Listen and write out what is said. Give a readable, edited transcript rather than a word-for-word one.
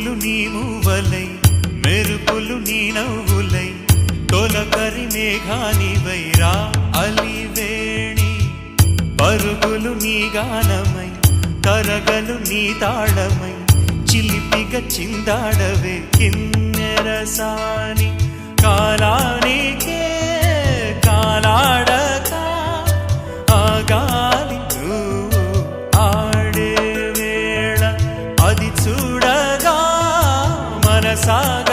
ఉరుములు నీ మూవలై మెరుపులు నీ నవ్వులై తొలకరి మేఘానివై రా అలివేణి పరుగులు నీ గానమై తరగలు నీ తాళమై చిలిపిగా చిందాడవే కిన్నెరసాని కాలానికే కాలాడక ఆగాలి ఆడే వేళ అది చూడగా మనసాగ